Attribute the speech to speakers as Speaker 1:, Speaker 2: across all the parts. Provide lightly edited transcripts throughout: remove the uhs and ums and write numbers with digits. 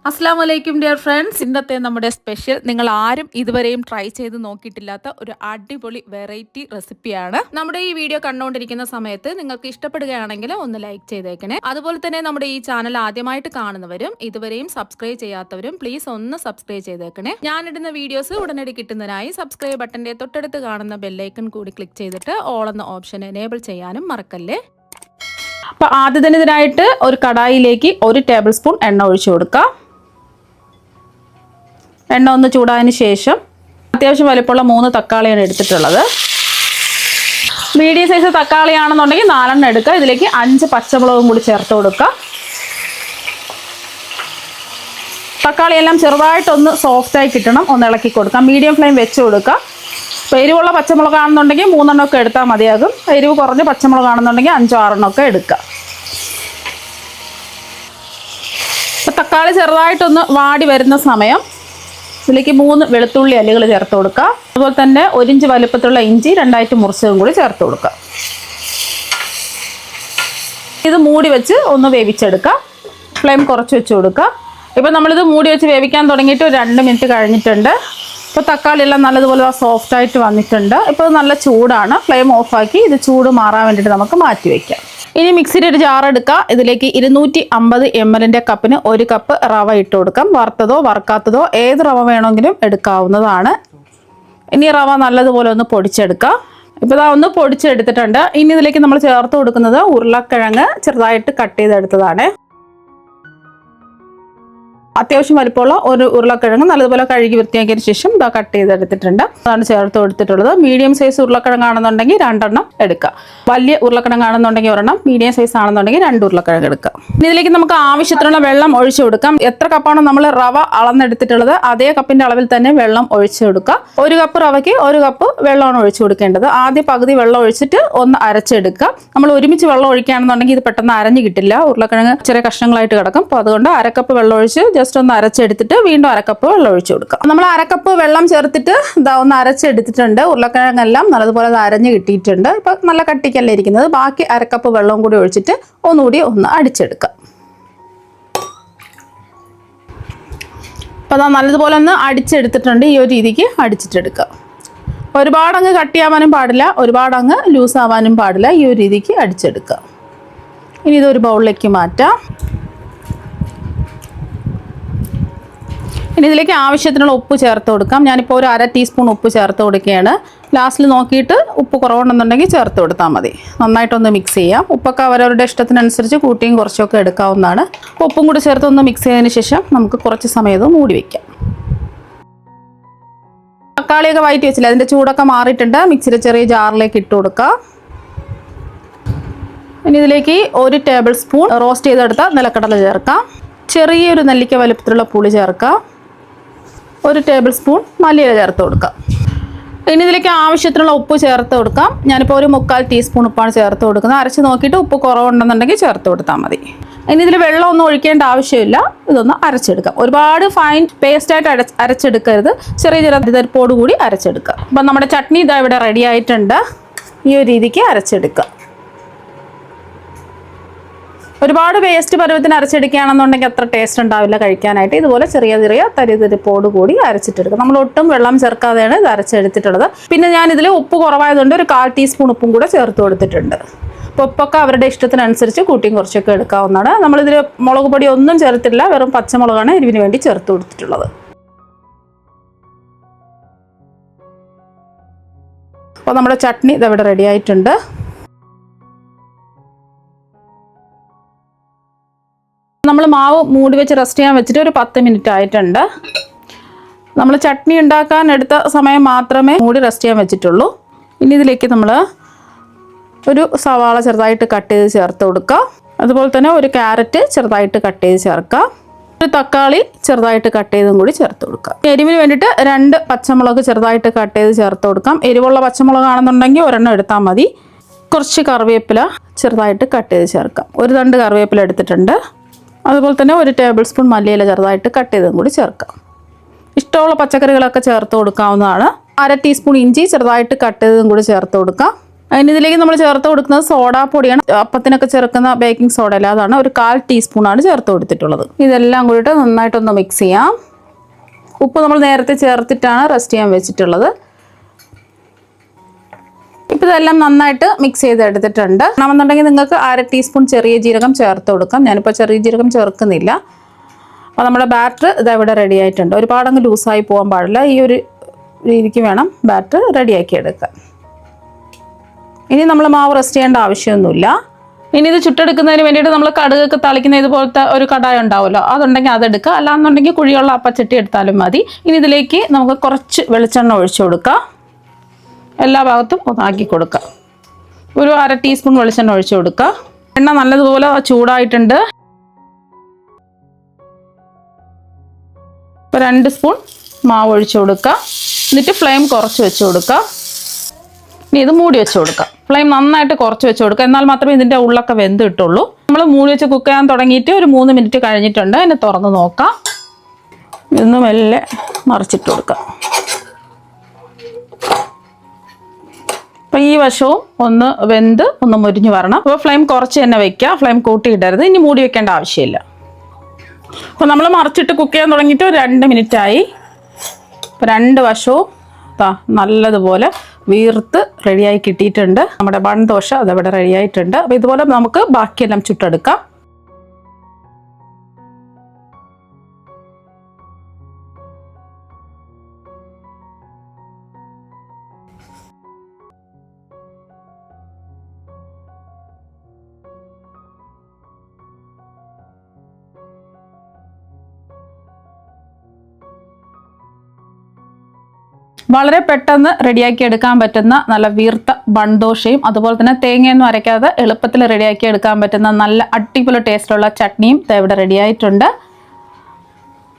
Speaker 1: അസ്സലാമു അലൈക്കും dear friends. ഇന്നത്തെ നമ്മുടെ സ്പെഷ്യൽ നിങ്ങൾ ആരും ഇതുവരെയും ട്രൈ ചെയ്ത് നോക്കിയിട്ടില്ലാത്ത ഒരു അടിപൊളി വെറൈറ്റി റെസിപ്പിയാണ്. നമ്മുടെ ഈ വീഡിയോ കണ്ടുകൊണ്ടിരിക്കുന്ന സമയത്ത് നിങ്ങൾക്ക് ഇഷ്ടപ്പെടുകയാണെങ്കിൽ ഒന്ന് ലൈക്ക് ചെയ്തേക്കണേ. അതുപോലെ തന്നെ നമ്മുടെ ഈ ചാനൽ ആദ്യമായിട്ട് കാണുന്നവരും ഇതുവരെയും സബ്സ്ക്രൈബ് ചെയ്യാത്തവരും പ്ലീസ് ഒന്ന് സബ്സ്ക്രൈബ് ചെയ്തേക്കണേ. ഞാനിടുന്ന വീഡിയോസ് ഉടനടി കിട്ടുന്നതിനായി സബ്സ്ക്രൈബ് ബട്ടന്റെ തൊട്ടടുത്ത് കാണുന്ന ബെല്ലൈക്കൺ കൂടി ക്ലിക്ക് ചെയ്തിട്ട് ഓൾ എന്ന ഓപ്ഷൻ എനേബിൾ ചെയ്യാനും മറക്കല്ലേ. അപ്പോൾ ആദ്യം തന്നെ ഇതിനായിട്ട് ഒരു കടായിലേക്ക് 1 ടേബിൾ സ്പൂൺ എണ്ണ ഒഴിച്ചു കൊടുക്കാം. എണ്ണ ഒന്ന് ചൂടായതിന് ശേഷം അത്യാവശ്യം വലിപ്പമുള്ള 3 തക്കാളിയാണ് എടുത്തിട്ടുള്ളത്. മീഡിയം സൈസ് തക്കാളിയാണെന്നുണ്ടെങ്കിൽ 4 എടുക്കുക. ഇതിലേക്ക് 5 പച്ചമുളകും കൂടി ചേർത്ത് കൊടുക്കുക. തക്കാളിയെല്ലാം ചെറുതായിട്ടൊന്ന് സോഫ്റ്റായി കിട്ടണം, ഒന്ന് ഇളക്കി കൊടുക്കാം. മീഡിയം ഫ്ലെയിം വെച്ച് കൊടുക്കുക. ഇപ്പോൾ എരിവുള്ള പച്ചമുളകാണെന്നുണ്ടെങ്കിൽ 3 ഒക്കെ എടുത്താൽ മതിയാകും. എരിവ് കുറഞ്ഞ പച്ചമുളകാണെന്നുണ്ടെങ്കിൽ 5-6 ഒക്കെ എടുക്കുക. ഇപ്പോൾ തക്കാളി ചെറുതായിട്ടൊന്ന് വാടി വരുന്ന സമയം ഇതിലേക്ക് 3 വെളുത്തുള്ളി അല്ലികൾ ചേർത്ത് കൊടുക്കുക. അതുപോലെ തന്നെ 1 ഇഞ്ച് വലുപ്പത്തിലുള്ള ഇഞ്ചി 2ആയിട്ട് മുറിച്ചതും കൂടി ചേർത്ത് കൊടുക്കുക. ഇത് മൂടി വെച്ച് ഒന്ന് വേവിച്ചെടുക്കുക. ഫ്ലെയിം കുറച്ച് വെച്ച് കൊടുക്കുക. ഇപ്പോൾ നമ്മളിത് മൂടി വെച്ച് വേവിക്കാൻ തുടങ്ങിയിട്ട് 2 മിനിറ്റ് കഴിഞ്ഞിട്ടുണ്ട്. ഇപ്പോൾ തക്കാളി എല്ലാം നല്ലതുപോലെ സോഫ്റ്റായിട്ട് വന്നിട്ടുണ്ട്. ഇപ്പോൾ നല്ല ചൂടാണ്. ഫ്ലെയിം ഓഫാക്കി ഇത് ചൂട് മാറാൻ വേണ്ടിയിട്ട് നമുക്ക് മാറ്റി വയ്ക്കാം. ഇനി മിക്സിയുടെ ഒരു ജാർ എടുക്കുക. ഇതിലേക്ക് 250 ml കപ്പിന് 1 കപ്പ് റവ ഇട്ട് കൊടുക്കാം. വറുത്തതോ വറുക്കാത്തതോ ഏത് റവ വേണമെങ്കിലും എടുക്കാവുന്നതാണ്. ഇനി റവ നല്ലതുപോലെ ഒന്ന് പൊടിച്ചെടുക്കുക. ഇപ്പോൾ ഇതാ ഒന്ന് പൊടിച്ചെടുത്തിട്ടുണ്ട്. ഇനി ഇതിലേക്ക് നമ്മൾ ചേർത്ത് കൊടുക്കുന്നത് ഉരുളക്കിഴങ്ങ് ചെറുതായിട്ട് കട്ട് ചെയ്തെടുത്തതാണ്. അത്യാവശ്യം വലിപ്പമുള്ള ഒരു ഉരുളക്കിഴങ്ങ് നല്ലതുപോലെ കഴുകി വൃത്തിയാക്കിയതിന് ശേഷം ഇതാ കട്ട് ചെയ്തെടുത്തിട്ടുണ്ട്. അതാണ് ചേർത്ത് കൊടുത്തിട്ടുള്ളത്. മീഡിയം സൈസ് ഉരുളക്കിഴങ്ങാണെന്നുണ്ടെങ്കിൽ 2 എടുക്കുക. വലിയ ഉരുളക്കിഴങ്ങാണെന്നുണ്ടെങ്കിൽ 1, മീഡിയം സൈസ് ആണെന്നുണ്ടെങ്കിൽ 2 ഉരുളക്കിഴങ്ങ് എടുക്കുക. ഇനി ഇതിലേക്ക് നമുക്ക് ആവശ്യത്തിനുള്ള വെള്ളം ഒഴിച്ചു കൊടുക്കാം. എത്ര കപ്പാണ് നമ്മൾ റവ അളന്നെടുത്തിട്ടുള്ളത് അതേ കപ്പിന്റെ അളവിൽ തന്നെ വെള്ളം ഒഴിച്ചു കൊടുക്കുക. 1 കപ്പ് റവയ്ക്ക് 1 കപ്പ് വെള്ളമാണ് ഒഴിച്ചു കൊടുക്കേണ്ടത്. ആദ്യം പകുതി വെള്ളം ഒഴിച്ചിട്ട് ഒന്ന് അരച്ചെടുക്കുക. നമ്മൾ ഒരുമിച്ച് വെള്ളം ഒഴിക്കുകയാണെന്നുണ്ടെങ്കിൽ ഇത് പെട്ടെന്ന് അരഞ്ഞു കിട്ടില്ല. ഉരുളക്കിഴങ്ങ് ചെറിയ കഷ്ണങ്ങളായിട്ട് കിടക്കും. അപ്പോൾ അതുകൊണ്ട് 1 കപ്പ് വെള്ളം ഒഴിച്ച് ജസ്റ്റ് ഒന്ന് അരച്ചെടുത്തിട്ട് വീണ്ടും 1 കപ്പ് വെള്ളം ഒഴിച്ചു കൊടുക്കാം. നമ്മൾ 1 കപ്പ് വെള്ളം ചേർത്തിട്ട് ഇതാ ഒന്ന് അരച്ചെടുത്തിട്ടുണ്ട്. ഉരുളക്കിഴങ്ങെല്ലാം നല്ലതുപോലെ അരഞ്ഞ് കിട്ടിയിട്ടുണ്ട്. ഇപ്പൊ നല്ല കട്ടിക്കല്ലേ ഇരിക്കുന്നത്. ബാക്കി 1 കപ്പ് വെള്ളവും കൂടി ഒഴിച്ചിട്ട് ഒന്നുകൂടി ഒന്ന് അടിച്ചെടുക്കാം. അപ്പോൾ നല്ലതുപോലെ ഒന്ന് അടിച്ചെടുത്തിട്ടുണ്ട്. ഈ ഒരു രീതിക്ക് അടിച്ചിട്ടെടുക്കുക. ഒരുപാടങ്ങ് കട്ടിയാവാനും പാടില്ല, ഒരുപാടങ്ങ് ലൂസ് ആവാനും പാടില്ല. ഈ ഒരു രീതിക്ക് അടിച്ചെടുക്കുക. ഇനി ഇതൊരു ബൗളിലേക്ക് മാറ്റാം. ഇനി ഇതിലേക്ക് ആവശ്യത്തിനുള്ള ഉപ്പ് ചേർത്ത് കൊടുക്കാം. ഞാനിപ്പോൾ ഒരു 1/2 ടീസ്പൂൺ ഉപ്പ് ചേർത്ത് കൊടുക്കുകയാണ്. ലാസ്റ്റിൽ നോക്കിയിട്ട് ഉപ്പ് കുറവുണ്ടെന്നുണ്ടെങ്കിൽ ചേർത്ത് കൊടുത്താൽ മതി. നന്നായിട്ടൊന്ന് മിക്സ് ചെയ്യാം. ഉപ്പൊക്കെ അവരവരുടെ ഇഷ്ടത്തിനനുസരിച്ച് കൂട്ടിയും കുറച്ചൊക്കെ എടുക്കാവുന്നതാണ്. ഉപ്പും കൂടി ചേർത്ത് ഒന്ന് മിക്സ് ചെയ്തതിന് ശേഷം നമുക്ക് കുറച്ച് സമയം മൂടി വയ്ക്കാം. തക്കാളിയൊക്കെ വഴറ്റി വെച്ചില്ല, അതിൻ്റെ ചൂടൊക്കെ മാറിയിട്ടുണ്ട്. മിക്സിയുടെ ചെറിയ ജാറിലേക്ക് ഇട്ട് കൊടുക്കുക. ഇനി ഇതിലേക്ക് 1 ടേബിൾ സ്പൂൺ റോസ്റ്റ് ചെയ്തെടുത്ത നിലക്കടല ചേർക്കാം. ചെറിയൊരു നെല്ലിക്ക വലുപ്പത്തിലുള്ള പുളി ചേർക്കാം. 1 ടേബിൾ സ്പൂൺ മല്ലിയില ചേർത്ത് കൊടുക്കാം. ഇനി ഇതിലേക്ക് ആവശ്യത്തിനുള്ള ഉപ്പ് ചേർത്ത് കൊടുക്കാം. ഞാനിപ്പോൾ ഒരു 3/4 ടീസ്പൂൺ ഉപ്പാണ് ചേർത്ത് കൊടുക്കുന്നത്. അരച്ച് നോക്കിയിട്ട് ഉപ്പ് കുറവുണ്ടെന്നുണ്ടെങ്കിൽ ചേർത്ത് കൊടുത്താൽ മതി. ഇനി ഇതിൽ വെള്ളമൊന്നും ഒഴിക്കേണ്ട ആവശ്യമില്ല. ഇതൊന്ന് അരച്ചെടുക്കാം. ഒരുപാട് ഫൈൻ പേസ്റ്റായിട്ട് അരച്ചെടുക്കരുത്. ചെറിയ തരിതരിപ്പോട് കൂടി അരച്ചെടുക്കുക. അപ്പം നമ്മുടെ ചട്നി ഇതാ ഇവിടെ റെഡി ആയിട്ടുണ്ട്. ഈ ഒരു രീതിക്ക് അരച്ചെടുക്കുക. ഒരുപാട് പേസ്റ്റ് പരുവത്തിന് അരച്ചെടുക്കുകയാണെന്നുണ്ടെങ്കിൽ അത്ര ടേസ്റ്റ് ഉണ്ടാവില്ല കഴിക്കാനായിട്ട്. ഇതുപോലെ ചെറിയ ചെറിയ തരിതരിപ്പോട് കൂടി അരച്ചിട്ടെടുക്കുക. നമ്മൾ ഒട്ടും വെള്ളം ചേർക്കാതെയാണ് ഇത് അരച്ചെടുത്തിട്ടുള്ളത്. പിന്നെ ഞാനിതിൽ ഉപ്പ് കുറവായതുകൊണ്ട് ഒരു 1/4 ടീസ്പൂൺ ഉപ്പും കൂടെ ചേർത്ത് കൊടുത്തിട്ടുണ്ട്. അപ്പോൾ ഉപ്പൊക്കെ അവരുടെ ഇഷ്ടത്തിനനുസരിച്ച് കൂട്ടിയും കുറച്ചൊക്കെ എടുക്കാവുന്നതാണ്. നമ്മളിതിൽ മുളക് പൊടി ഒന്നും ചേർത്തില്ല, വെറും പച്ചമുളകാണ് എരിവിന് വേണ്ടി ചേർത്ത് കൊടുത്തിട്ടുള്ളത്. അപ്പോൾ നമ്മുടെ ചട്നി ഇതവിടെ റെഡി ആയിട്ടുണ്ട്. നമ്മൾ മാവ് മൂടി വെച്ച് റെസ്റ്റ് ചെയ്യാൻ വെച്ചിട്ട് ഒരു 10 മിനിറ്റ് ആയിട്ടുണ്ട്. നമ്മൾ ചട്നി ഉണ്ടാക്കാൻ എടുത്ത സമയം മാത്രമേ മൂടി റെസ്റ്റ് ചെയ്യാൻ വെച്ചിട്ടുള്ളൂ. ഇനി ഇതിലേക്ക് നമ്മൾ ഒരു സവാള ചെറുതായിട്ട് കട്ട് ചെയ്ത് ചേർത്ത് കൊടുക്കുക. അതുപോലെ തന്നെ ഒരു ക്യാരറ്റ് ചെറുതായിട്ട് കട്ട് ചെയ്ത് ചേർക്കുക. ഒരു തക്കാളി ചെറുതായിട്ട് കട്ട് ചെയ്തും കൂടി ചേർത്ത് കൊടുക്കുക. എരിവിന് വേണ്ടിയിട്ട് 2 പച്ചമുളക് ചെറുതായിട്ട് കട്ട് ചെയ്ത് ചേർത്ത് കൊടുക്കാം. എരിവുള്ള പച്ചമുളകാണെന്നുണ്ടെങ്കിൽ 1 എടുത്താൽ മതി. കുറച്ച് കറിവേപ്പില ചെറുതായിട്ട് കട്ട് ചെയ്ത് ചേർക്കാം. 1 തണ്ട് കറിവേപ്പില എടുത്തിട്ടുണ്ട്. അതുപോലെ തന്നെ 1 ടേബിൾ സ്പൂൺ മല്ലിയില ചെറുതായിട്ട് കട്ട് ചെയ്തും കൂടി ചേർക്കാം. ഇഷ്ടമുള്ള പച്ചക്കറികളൊക്കെ ചേർത്ത് കൊടുക്കാവുന്നതാണ്. 1/2 ടീസ്പൂൺ ഇഞ്ചി ചെറുതായിട്ട് കട്ട് ചെയ്തും കൂടി ചേർത്ത് കൊടുക്കാം. അതിന് ഇതിലേക്ക് നമ്മൾ ചേർത്ത് കൊടുക്കുന്നത് സോഡാപ്പൊടിയാണ്. അപ്പത്തിനൊക്കെ ചേർക്കുന്ന ബേക്കിംഗ് സോഡ അല്ല, അതാണ്. ഒരു 1/4 ടീസ്പൂണാണ് ചേർത്ത് കൊടുത്തിട്ടുള്ളത്. ഇതെല്ലാം കൂടിയിട്ട് നന്നായിട്ടൊന്ന് മിക്സ് ചെയ്യാം. ഉപ്പ് നമ്മൾ നേരത്തെ ചേർത്തിട്ടാണ് റെസ്റ്റ് ചെയ്യാൻ വെച്ചിട്ടുള്ളത്. ഇപ്പം ഇതെല്ലാം നന്നായിട്ട് മിക്സ് ചെയ്തെടുത്തിട്ടുണ്ട്. ആണെന്നുണ്ടെങ്കിൽ നിങ്ങൾക്ക് 1/2 ടീസ്പൂൺ ചെറിയ ജീരകം ചേർത്ത് കൊടുക്കാം. ഞാനിപ്പോൾ ചെറിയ ജീരകം ചേർക്കുന്നില്ല. അപ്പോൾ നമ്മുടെ ബാറ്റർ ഇതവിടെ റെഡി ആയിട്ടുണ്ട്. ഒരുപാടങ്ങ് ലൂസായി പോകാൻ പാടില്ല. ഈ ഒരു രീതിക്ക് വേണം ബാറ്റർ റെഡിയാക്കി എടുക്കാൻ. ഇനി നമ്മൾ മാവ് റെസ്റ്റ് ചെയ്യേണ്ട ആവശ്യമൊന്നുമില്ല. ഇനി ഇത് ചുട്ടെടുക്കുന്നതിന് വേണ്ടിയിട്ട് നമ്മൾ കടുകൊക്കെ താളിക്കുന്ന ഇതുപോലത്തെ ഒരു കടായ ഉണ്ടാവുമല്ലോ, അതുണ്ടെങ്കിൽ അതെടുക്കുക. അല്ലാന്നുണ്ടെങ്കിൽ കുഴിയുള്ള അപ്പച്ചട്ടി എടുത്താലും മതി. ഇനി ഇതിലേക്ക് നമുക്ക് കുറച്ച് വെളിച്ചെണ്ണ ഒഴിച്ചു കൊടുക്കാം. എല്ലാ ഭാഗത്തും ഒന്നാക്കി കൊടുക്കുക. ഒരു 1/2 ടീസ്പൂൺ വെളിച്ചെണ്ണ ഒഴിച്ചു കൊടുക്കുക. എണ്ണ നല്ലതുപോലെ ചൂടായിട്ടുണ്ട്. ഇപ്പോൾ 2 സ്പൂൺ മാവ് ഒഴിച്ചു കൊടുക്കുക. എന്നിട്ട് ഫ്ലെയിം കുറച്ച് വെച്ച് കൊടുക്കുക. ഇനി ഇത് മൂടി വെച്ച് കൊടുക്കാം. ഫ്ലെയിം നന്നായിട്ട് കുറച്ച് വെച്ച് കൊടുക്കുക. എന്നാൽ മാത്രമേ ഇതിൻ്റെ ഉള്ളൊക്കെ വെന്ത് കിട്ടുള്ളൂ. നമ്മൾ മൂടി വെച്ച് കുക്ക് ചെയ്യാൻ തുടങ്ങിയിട്ട് ഒരു 3 മിനിറ്റ് കഴിഞ്ഞിട്ടുണ്ട്. അതിനെ തുറന്ന് നോക്കാം. ഇതൊന്ന് മെല്ലെ മറിച്ചിട്ട് കൊടുക്കാം. അപ്പം ഈ വശവും ഒന്ന് വെന്ത് ഒന്ന് മുരിഞ്ഞ് വരണം. അപ്പോൾ ഫ്ലെയിം കുറച്ച് തന്നെ വെക്കുക. ഫ്ലെയിം കൂട്ടിയിടരുത്. ഇനി മൂടി വെക്കേണ്ട ആവശ്യമില്ല. അപ്പോൾ നമ്മൾ മറിച്ചിട്ട് കുക്ക് ചെയ്യാൻ തുടങ്ങിയിട്ട് ഒരു 2 മിനിറ്റായി. അപ്പോൾ 2 വശവും നല്ലതുപോലെ വീർത്ത് റെഡിയായി കിട്ടിയിട്ടുണ്ട്. നമ്മുടെ ബൺ ദോശ അതവിടെ റെഡിയായിട്ടുണ്ട്. അപ്പോൾ ഇതുപോലെ നമുക്ക് ബാക്കിയെല്ലാം ചുട്ടെടുക്കാം. വളരെ പെട്ടെന്ന് റെഡിയാക്കി എടുക്കാൻ പറ്റുന്ന നല്ല വീർത്ത ബൺദോശയും അതുപോലെ തന്നെ തേങ്ങയൊന്നും അരയ്ക്കാതെ എളുപ്പത്തിൽ റെഡിയാക്കി എടുക്കാൻ പറ്റുന്ന നല്ല അടിപൊളി ടേസ്റ്റുള്ള ചട്നിയും ഇവിടെ റെഡിയായിട്ടുണ്ട്.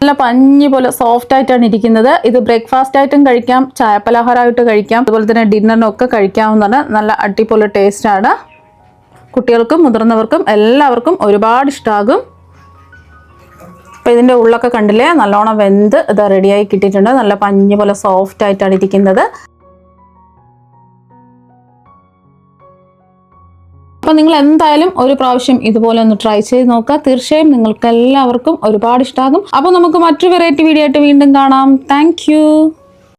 Speaker 1: നല്ല പഞ്ഞി പോലെ സോഫ്റ്റ് ആയിട്ടാണ് ഇരിക്കുന്നത്. ഇത് ബ്രേക്ക്ഫാസ്റ്റ് ആയിട്ടും കഴിക്കാം, ചായപ്പലഹാരമായിട്ട് കഴിക്കാം, അതുപോലെ തന്നെ ഡിന്നറിനൊക്കെ കഴിക്കാവുന്നതാണ്. നല്ല അടിപൊളി ടേസ്റ്റാണ്. കുട്ടികൾക്കും മുതിർന്നവർക്കും എല്ലാവർക്കും ഒരുപാട് ഇഷ്ടമാകും. അപ്പോൾ ഇതിൻ്റെ ഉള്ളൊക്കെ കണ്ടില്ലേ, നല്ലോണം വെന്ത് ഇത് റെഡിയായി കിട്ടിയിട്ടുണ്ട്. നല്ല പഞ്ഞി പോലെ സോഫ്റ്റ് ആയിട്ടാണ് ഇരിക്കുന്നത്. അപ്പോൾ നിങ്ങൾ എന്തായാലും ഒരു പ്രാവശ്യം ഇതുപോലെ ഒന്ന് ട്രൈ ചെയ്ത് നോക്കുക. തീർച്ചയായും നിങ്ങൾക്ക് എല്ലാവർക്കും ഒരുപാട് ഇഷ്ടമാകും. അപ്പോൾ നമുക്ക് മറ്റൊരു വെറൈറ്റി വീഡിയോ ആയിട്ട് വീണ്ടും കാണാം. താങ്ക്